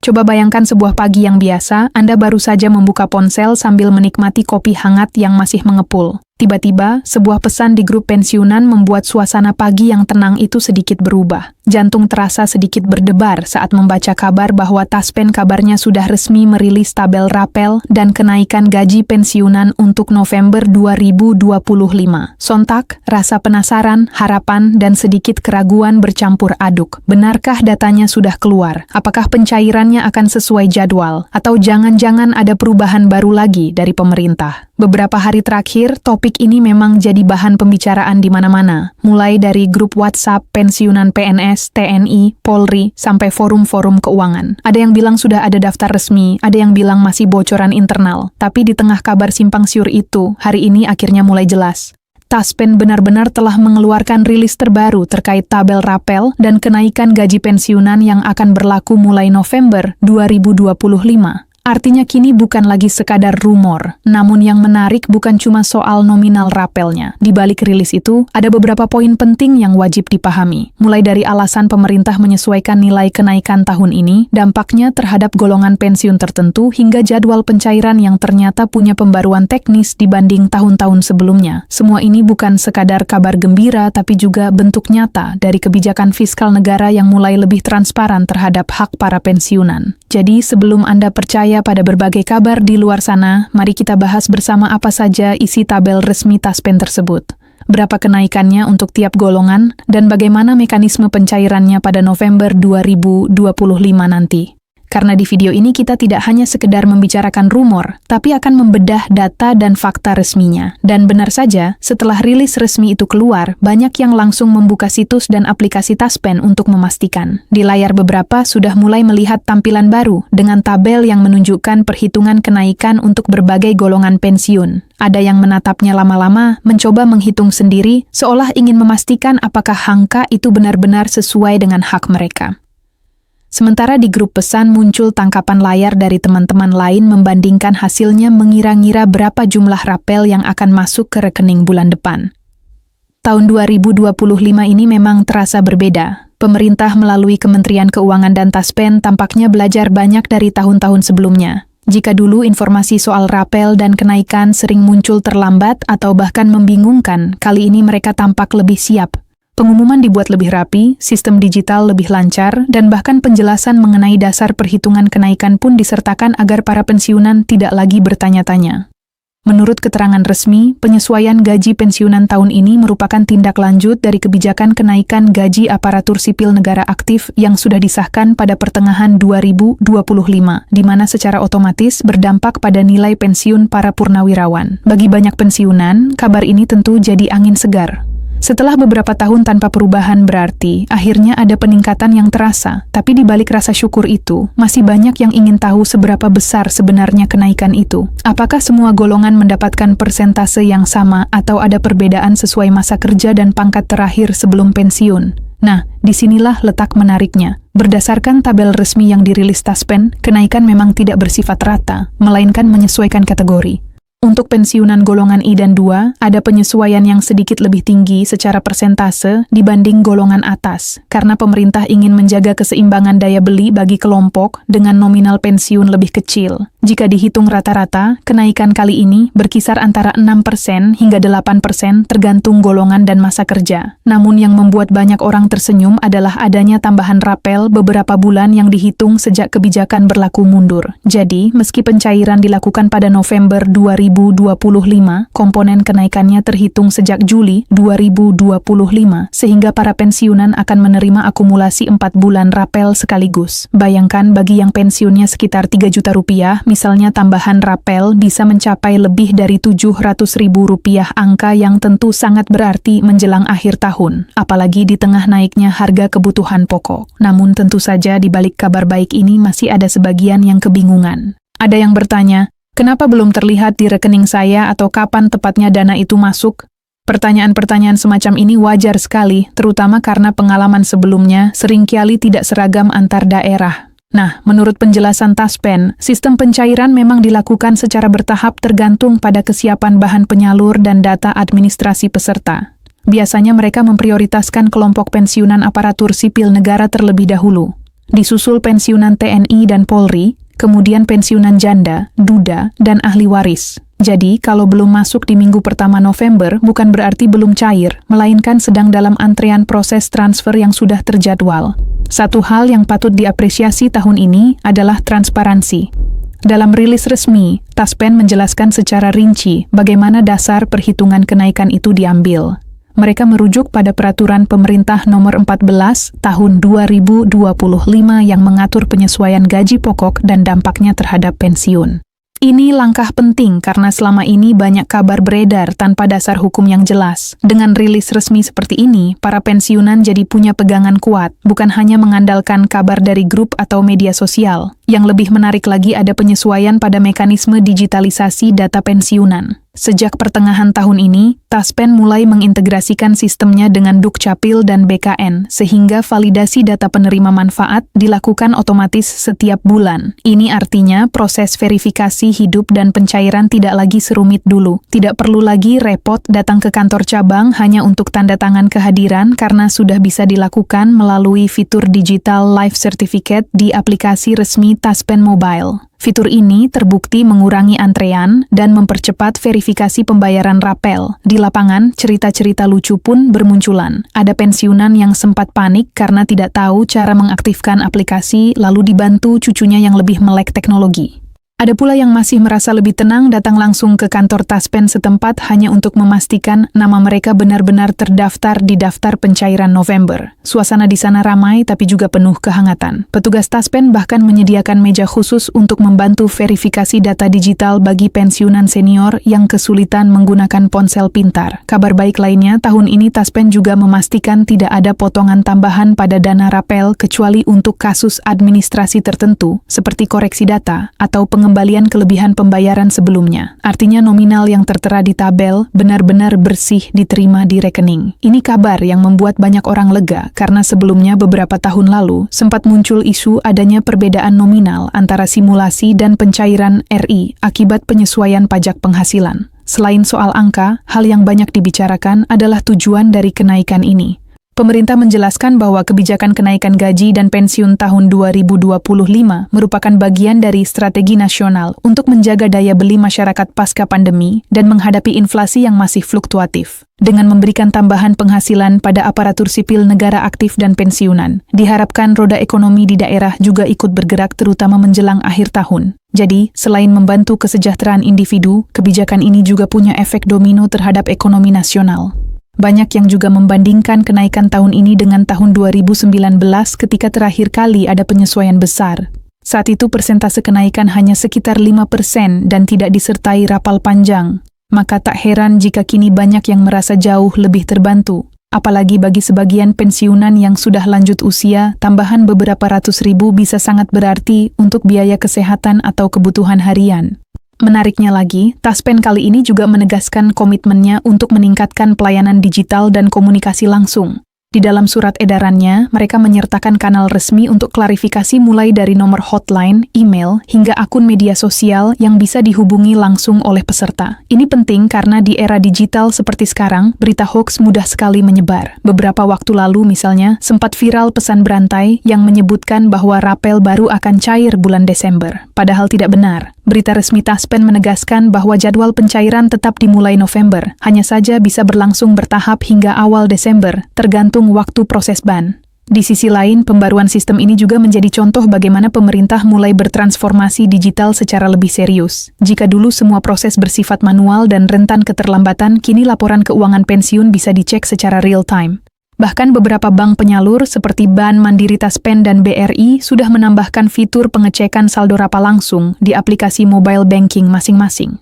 Coba bayangkan sebuah pagi yang biasa, Anda baru saja membuka ponsel sambil menikmati kopi hangat yang masih mengepul. Tiba-tiba, sebuah pesan di grup pensiunan membuat suasana pagi yang tenang itu sedikit berubah. Jantung terasa sedikit berdebar saat membaca kabar bahwa Taspen kabarnya sudah resmi merilis tabel rapel dan kenaikan gaji pensiunan untuk November 2025. Sontak, rasa penasaran, harapan, dan sedikit keraguan bercampur aduk. Benarkah datanya sudah keluar? Apakah pencairannya akan sesuai jadwal? Atau jangan-jangan ada perubahan baru lagi dari pemerintah? Beberapa hari terakhir, topik ini memang jadi bahan pembicaraan di mana-mana, mulai dari grup WhatsApp pensiunan PNS, TNI, Polri, sampai forum-forum keuangan. Ada yang bilang sudah ada daftar resmi, ada yang bilang masih bocoran internal. Tapi di tengah kabar simpang siur itu, hari ini akhirnya mulai jelas. Taspen benar-benar telah mengeluarkan rilis terbaru terkait tabel rapel dan kenaikan gaji pensiunan yang akan berlaku mulai November 2025. Artinya kini bukan lagi sekadar rumor, namun yang menarik bukan cuma soal nominal rapelnya. Di balik rilis itu, ada beberapa poin penting yang wajib dipahami. Mulai dari alasan pemerintah menyesuaikan nilai kenaikan tahun ini, dampaknya terhadap golongan pensiun tertentu, hingga jadwal pencairan yang ternyata punya pembaruan teknis dibanding tahun-tahun sebelumnya. Semua ini bukan sekadar kabar gembira, tapi juga bentuk nyata dari kebijakan fiskal negara yang mulai lebih transparan terhadap hak para pensiunan. Jadi sebelum Anda percaya pada berbagai kabar di luar sana, mari kita bahas bersama apa saja isi tabel resmi Taspen tersebut. Berapa kenaikannya untuk tiap golongan, dan bagaimana mekanisme pencairannya pada November 2025 nanti. Karena di video ini kita tidak hanya sekedar membicarakan rumor, tapi akan membedah data dan fakta resminya. Dan benar saja, setelah rilis resmi itu keluar, banyak yang langsung membuka situs dan aplikasi Taspen untuk memastikan. Di layar beberapa sudah mulai melihat tampilan baru, dengan tabel yang menunjukkan perhitungan kenaikan untuk berbagai golongan pensiun. Ada yang menatapnya lama-lama, mencoba menghitung sendiri, seolah ingin memastikan apakah angka itu benar-benar sesuai dengan hak mereka. Sementara di grup pesan muncul tangkapan layar dari teman-teman lain membandingkan hasilnya mengira-ngira berapa jumlah rapel yang akan masuk ke rekening bulan depan. Tahun 2025 ini memang terasa berbeda. Pemerintah melalui Kementerian Keuangan dan Taspen tampaknya belajar banyak dari tahun-tahun sebelumnya. Jika dulu informasi soal rapel dan kenaikan sering muncul terlambat atau bahkan membingungkan, kali ini mereka tampak lebih siap. Pengumuman dibuat lebih rapi, sistem digital lebih lancar, dan bahkan penjelasan mengenai dasar perhitungan kenaikan pun disertakan agar para pensiunan tidak lagi bertanya-tanya. Menurut keterangan resmi, penyesuaian gaji pensiunan tahun ini merupakan tindak lanjut dari kebijakan kenaikan gaji aparatur sipil negara aktif yang sudah disahkan pada pertengahan 2025, di mana secara otomatis berdampak pada nilai pensiun para purnawirawan. Bagi banyak pensiunan, kabar ini tentu jadi angin segar. Setelah beberapa tahun tanpa perubahan berarti, akhirnya ada peningkatan yang terasa. Tapi di balik rasa syukur itu, masih banyak yang ingin tahu seberapa besar sebenarnya kenaikan itu. Apakah semua golongan mendapatkan persentase yang sama atau ada perbedaan sesuai masa kerja dan pangkat terakhir sebelum pensiun? Nah, disinilah letak menariknya. Berdasarkan tabel resmi yang dirilis Taspen, kenaikan memang tidak bersifat rata, melainkan menyesuaikan kategori. Untuk pensiunan golongan I dan II, ada penyesuaian yang sedikit lebih tinggi secara persentase dibanding golongan atas, karena pemerintah ingin menjaga keseimbangan daya beli bagi kelompok dengan nominal pensiun lebih kecil. Jika dihitung rata-rata, kenaikan kali ini berkisar antara 6% hingga 8% tergantung golongan dan masa kerja. Namun yang membuat banyak orang tersenyum adalah adanya tambahan rapel beberapa bulan yang dihitung sejak kebijakan berlaku mundur. Jadi, meski pencairan dilakukan pada November 2025, komponen kenaikannya terhitung sejak Juli 2025, sehingga para pensiunan akan menerima akumulasi 4 bulan rapel sekaligus. Bayangkan bagi yang pensiunnya sekitar 3 juta rupiah, misalnya tambahan rapel bisa mencapai lebih dari 700 ribu rupiah, angka yang tentu sangat berarti menjelang akhir tahun, apalagi di tengah naiknya harga kebutuhan pokok. Namun tentu saja di balik kabar baik ini masih ada sebagian yang kebingungan. Ada yang bertanya, kenapa belum terlihat di rekening saya atau kapan tepatnya dana itu masuk? Pertanyaan-pertanyaan semacam ini wajar sekali, terutama karena pengalaman sebelumnya seringkali tidak seragam antar daerah. Nah, menurut penjelasan Taspen, sistem pencairan memang dilakukan secara bertahap tergantung pada kesiapan bahan penyalur dan data administrasi peserta. Biasanya mereka memprioritaskan kelompok pensiunan aparatur sipil negara terlebih dahulu. Disusul pensiunan TNI dan Polri, kemudian pensiunan janda, duda, dan ahli waris. Jadi, kalau belum masuk di minggu pertama November, bukan berarti belum cair, melainkan sedang dalam antrean proses transfer yang sudah terjadwal. Satu hal yang patut diapresiasi tahun ini adalah transparansi. Dalam rilis resmi, Taspen menjelaskan secara rinci bagaimana dasar perhitungan kenaikan itu diambil. Mereka merujuk pada Peraturan Pemerintah Nomor 14 Tahun 2025 yang mengatur penyesuaian gaji pokok dan dampaknya terhadap pensiun. Ini langkah penting karena selama ini banyak kabar beredar tanpa dasar hukum yang jelas. Dengan rilis resmi seperti ini, para pensiunan jadi punya pegangan kuat, bukan hanya mengandalkan kabar dari grup atau media sosial. Yang lebih menarik lagi ada penyesuaian pada mekanisme digitalisasi data pensiunan. Sejak pertengahan tahun ini, Taspen mulai mengintegrasikan sistemnya dengan Dukcapil dan BKN, sehingga validasi data penerima manfaat dilakukan otomatis setiap bulan. Ini artinya proses verifikasi hidup dan pencairan tidak lagi serumit dulu. Tidak perlu lagi repot datang ke kantor cabang hanya untuk tanda tangan kehadiran karena sudah bisa dilakukan melalui fitur digital life certificate di aplikasi resmi Taspen Mobile. Fitur ini terbukti mengurangi antrean dan mempercepat verifikasi pembayaran rapel. Di lapangan, cerita-cerita lucu pun bermunculan. Ada pensiunan yang sempat panik karena tidak tahu cara mengaktifkan aplikasi lalu dibantu cucunya yang lebih melek teknologi. Ada pula yang masih merasa lebih tenang datang langsung ke kantor Taspen setempat hanya untuk memastikan nama mereka benar-benar terdaftar di daftar pencairan November. Suasana di sana ramai tapi juga penuh kehangatan. Petugas Taspen bahkan menyediakan meja khusus untuk membantu verifikasi data digital bagi pensiunan senior yang kesulitan menggunakan ponsel pintar. Kabar baik lainnya, tahun ini Taspen juga memastikan tidak ada potongan tambahan pada dana rapel kecuali untuk kasus administrasi tertentu seperti koreksi data atau pengembalian kelebihan pembayaran sebelumnya. Artinya nominal yang tertera di tabel benar-benar bersih diterima di rekening. Ini kabar yang membuat banyak orang lega karena sebelumnya beberapa tahun lalu sempat muncul isu adanya perbedaan nominal antara simulasi dan pencairan RI akibat penyesuaian pajak penghasilan. Selain soal angka, hal yang banyak dibicarakan adalah tujuan dari kenaikan ini. Pemerintah menjelaskan bahwa kebijakan kenaikan gaji dan pensiun tahun 2025 merupakan bagian dari strategi nasional untuk menjaga daya beli masyarakat pasca pandemi dan menghadapi inflasi yang masih fluktuatif. Dengan memberikan tambahan penghasilan pada aparatur sipil negara aktif dan pensiunan, diharapkan roda ekonomi di daerah juga ikut bergerak terutama menjelang akhir tahun. Jadi, selain membantu kesejahteraan individu, kebijakan ini juga punya efek domino terhadap ekonomi nasional. Banyak yang juga membandingkan kenaikan tahun ini dengan tahun 2019 ketika terakhir kali ada penyesuaian besar. Saat itu persentase kenaikan hanya sekitar 5% dan tidak disertai rapal panjang. Maka tak heran jika kini banyak yang merasa jauh lebih terbantu. Apalagi bagi sebagian pensiunan yang sudah lanjut usia, tambahan beberapa ratus ribu bisa sangat berarti untuk biaya kesehatan atau kebutuhan harian. Menariknya lagi, Taspen kali ini juga menegaskan komitmennya untuk meningkatkan pelayanan digital dan komunikasi langsung. Di dalam surat edarannya, mereka menyertakan kanal resmi untuk klarifikasi mulai dari nomor hotline, email, hingga akun media sosial yang bisa dihubungi langsung oleh peserta. Ini penting karena di era digital seperti sekarang, berita hoax mudah sekali menyebar. Beberapa waktu lalu misalnya, sempat viral pesan berantai yang menyebutkan bahwa rapel baru akan cair bulan Desember. Padahal tidak benar. Berita resmi Taspen menegaskan bahwa jadwal pencairan tetap dimulai November, hanya saja bisa berlangsung bertahap hingga awal Desember, tergantung waktu proses ban. Di sisi lain, pembaruan sistem ini juga menjadi contoh bagaimana pemerintah mulai bertransformasi digital secara lebih serius. Jika dulu semua proses bersifat manual dan rentan keterlambatan, kini laporan keuangan pensiun bisa dicek secara real-time. Bahkan beberapa bank penyalur seperti Bank Mandiri Taspen dan BRI sudah menambahkan fitur pengecekan saldo rapal langsung di aplikasi mobile banking masing-masing.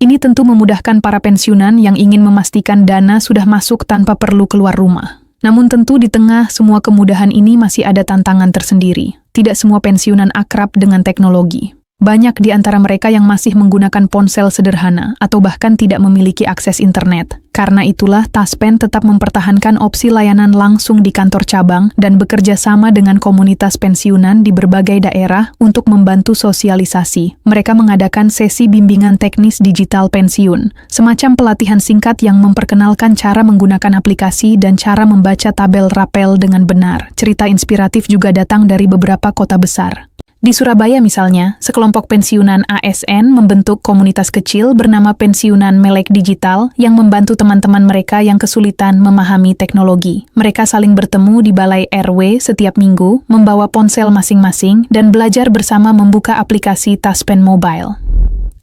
Ini tentu memudahkan para pensiunan yang ingin memastikan dana sudah masuk tanpa perlu keluar rumah. Namun tentu di tengah semua kemudahan ini masih ada tantangan tersendiri. Tidak semua pensiunan akrab dengan teknologi. Banyak di antara mereka yang masih menggunakan ponsel sederhana atau bahkan tidak memiliki akses internet. Karena itulah, Taspen tetap mempertahankan opsi layanan langsung di kantor cabang dan bekerja sama dengan komunitas pensiunan di berbagai daerah untuk membantu sosialisasi. Mereka mengadakan sesi bimbingan teknis digital pensiun, semacam pelatihan singkat yang memperkenalkan cara menggunakan aplikasi dan cara membaca tabel rapel dengan benar. Cerita inspiratif juga datang dari beberapa kota besar. Di Surabaya misalnya, sekelompok pensiunan ASN membentuk komunitas kecil bernama Pensiunan Melek Digital yang membantu teman-teman mereka yang kesulitan memahami teknologi. Mereka saling bertemu di Balai RW setiap minggu, membawa ponsel masing-masing, dan belajar bersama membuka aplikasi Taspen Mobile.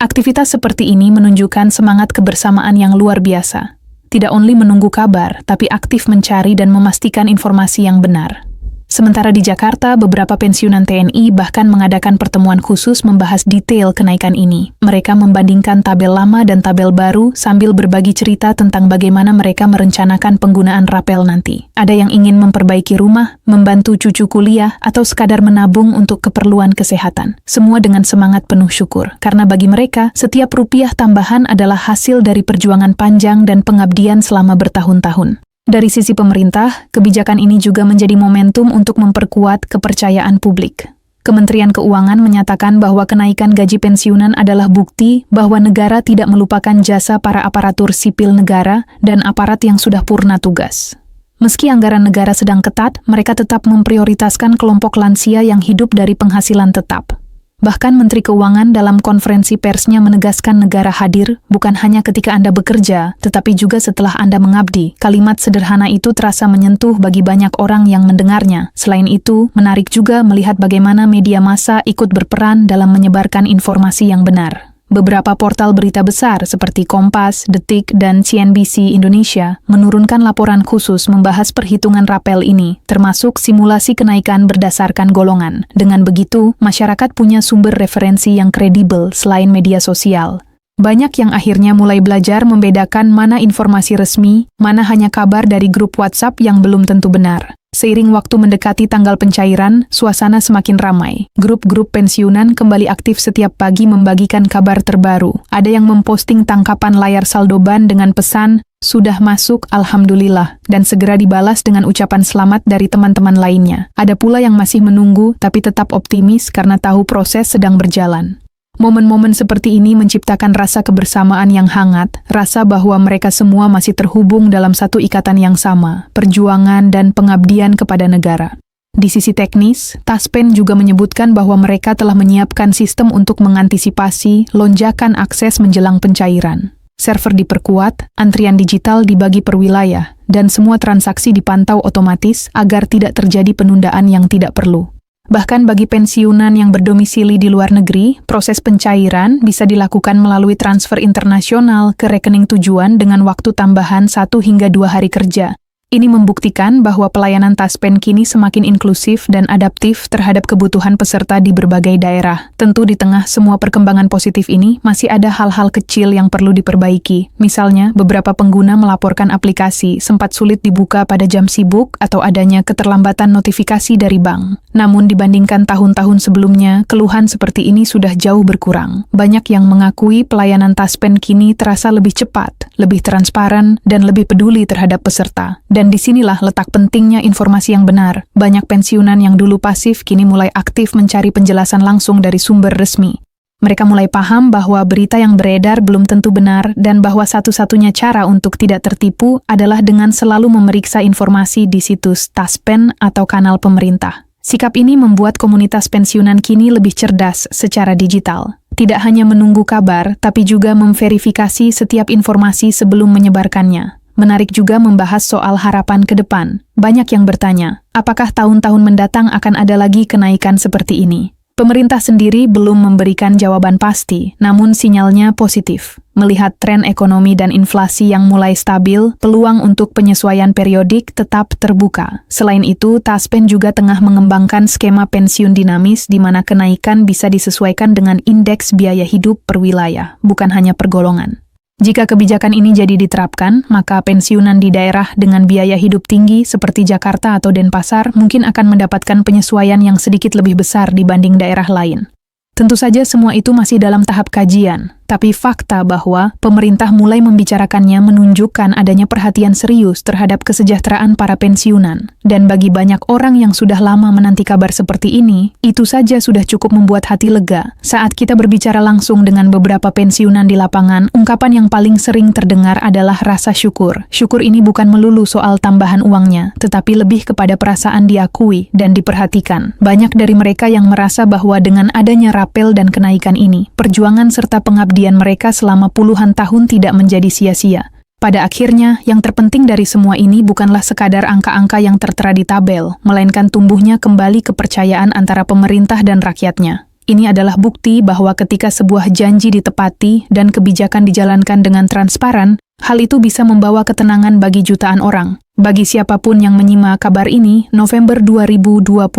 Aktivitas seperti ini menunjukkan semangat kebersamaan yang luar biasa. Tidak only menunggu kabar, tapi aktif mencari dan memastikan informasi yang benar. Sementara di Jakarta, beberapa pensiunan TNI bahkan mengadakan pertemuan khusus membahas detail kenaikan ini. Mereka membandingkan tabel lama dan tabel baru sambil berbagi cerita tentang bagaimana mereka merencanakan penggunaan rapel nanti. Ada yang ingin memperbaiki rumah, membantu cucu kuliah, atau sekadar menabung untuk keperluan kesehatan. Semua dengan semangat penuh syukur, karena bagi mereka, setiap rupiah tambahan adalah hasil dari perjuangan panjang dan pengabdian selama bertahun-tahun. Dari sisi pemerintah, kebijakan ini juga menjadi momentum untuk memperkuat kepercayaan publik. Kementerian Keuangan menyatakan bahwa kenaikan gaji pensiunan adalah bukti bahwa negara tidak melupakan jasa para aparatur sipil negara dan aparat yang sudah purna tugas. Meski anggaran negara sedang ketat, mereka tetap memprioritaskan kelompok lansia yang hidup dari penghasilan tetap. Bahkan Menteri Keuangan dalam konferensi persnya menegaskan negara hadir bukan hanya ketika Anda bekerja, tetapi juga setelah Anda mengabdi. Kalimat sederhana itu terasa menyentuh bagi banyak orang yang mendengarnya. Selain itu, menarik juga melihat bagaimana media massa ikut berperan dalam menyebarkan informasi yang benar. Beberapa portal berita besar seperti Kompas, Detik, dan CNBC Indonesia menurunkan laporan khusus membahas perhitungan rapel ini, termasuk simulasi kenaikan berdasarkan golongan. Dengan begitu, masyarakat punya sumber referensi yang kredibel selain media sosial. Banyak yang akhirnya mulai belajar membedakan mana informasi resmi, mana hanya kabar dari grup WhatsApp yang belum tentu benar. Seiring waktu mendekati tanggal pencairan, suasana semakin ramai. Grup-grup pensiunan kembali aktif setiap pagi membagikan kabar terbaru. Ada yang memposting tangkapan layar saldo ban dengan pesan, "Sudah masuk, Alhamdulillah," dan segera dibalas dengan ucapan selamat dari teman-teman lainnya. Ada pula yang masih menunggu, tapi tetap optimis karena tahu proses sedang berjalan. Momen-momen seperti ini menciptakan rasa kebersamaan yang hangat, rasa bahwa mereka semua masih terhubung dalam satu ikatan yang sama, perjuangan dan pengabdian kepada negara. Di sisi teknis, Taspen juga menyebutkan bahwa mereka telah menyiapkan sistem untuk mengantisipasi lonjakan akses menjelang pencairan. Server diperkuat, antrian digital dibagi per wilayah, dan semua transaksi dipantau otomatis agar tidak terjadi penundaan yang tidak perlu. Bahkan bagi pensiunan yang berdomisili di luar negeri, proses pencairan bisa dilakukan melalui transfer internasional ke rekening tujuan dengan waktu tambahan 1 hingga 2 hari kerja. Ini membuktikan bahwa pelayanan Taspen kini semakin inklusif dan adaptif terhadap kebutuhan peserta di berbagai daerah. Tentu di tengah semua perkembangan positif ini, masih ada hal-hal kecil yang perlu diperbaiki. Misalnya, beberapa pengguna melaporkan aplikasi sempat sulit dibuka pada jam sibuk atau adanya keterlambatan notifikasi dari bank. Namun dibandingkan tahun-tahun sebelumnya, keluhan seperti ini sudah jauh berkurang. Banyak yang mengakui pelayanan Taspen kini terasa lebih cepat, lebih transparan, dan lebih peduli terhadap peserta. Dan disinilah letak pentingnya informasi yang benar. Banyak pensiunan yang dulu pasif kini mulai aktif mencari penjelasan langsung dari sumber resmi. Mereka mulai paham bahwa berita yang beredar belum tentu benar dan bahwa satu-satunya cara untuk tidak tertipu adalah dengan selalu memeriksa informasi di situs Taspen atau kanal pemerintah. Sikap ini membuat komunitas pensiunan kini lebih cerdas secara digital. Tidak hanya menunggu kabar, tapi juga memverifikasi setiap informasi sebelum menyebarkannya. Menarik juga membahas soal harapan ke depan. Banyak yang bertanya, apakah tahun-tahun mendatang akan ada lagi kenaikan seperti ini? Pemerintah sendiri belum memberikan jawaban pasti, namun sinyalnya positif. Melihat tren ekonomi dan inflasi yang mulai stabil, peluang untuk penyesuaian periodik tetap terbuka. Selain itu, Taspen juga tengah mengembangkan skema pensiun dinamis di mana kenaikan bisa disesuaikan dengan indeks biaya hidup per wilayah, bukan hanya per golongan. Jika kebijakan ini jadi diterapkan, maka pensiunan di daerah dengan biaya hidup tinggi seperti Jakarta atau Denpasar mungkin akan mendapatkan penyesuaian yang sedikit lebih besar dibanding daerah lain. Tentu saja semua itu masih dalam tahap kajian, tapi fakta bahwa pemerintah mulai membicarakannya menunjukkan adanya perhatian serius terhadap kesejahteraan para pensiunan. Dan bagi banyak orang yang sudah lama menanti kabar seperti ini, itu saja sudah cukup membuat hati lega. Saat kita berbicara langsung dengan beberapa pensiunan di lapangan, ungkapan yang paling sering terdengar adalah rasa syukur. Syukur ini bukan melulu soal tambahan uangnya, tetapi lebih kepada perasaan diakui dan diperhatikan. Banyak dari mereka yang merasa bahwa dengan adanya rapel dan kenaikan ini, perjuangan serta pengabdian mereka selama puluhan tahun tidak menjadi sia-sia. Pada akhirnya, yang terpenting dari semua ini bukanlah sekadar angka-angka yang tertera di tabel, melainkan tumbuhnya kembali kepercayaan antara pemerintah dan rakyatnya. Ini adalah bukti bahwa ketika sebuah janji ditepati dan kebijakan dijalankan dengan transparan, hal itu bisa membawa ketenangan bagi jutaan orang. Bagi siapapun yang menyimak kabar ini, November 2025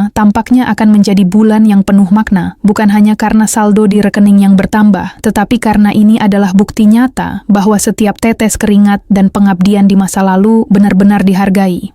tampaknya akan menjadi bulan yang penuh makna, bukan hanya karena saldo di rekening yang bertambah, tetapi karena ini adalah bukti nyata bahwa setiap tetes keringat dan pengabdian di masa lalu benar-benar dihargai.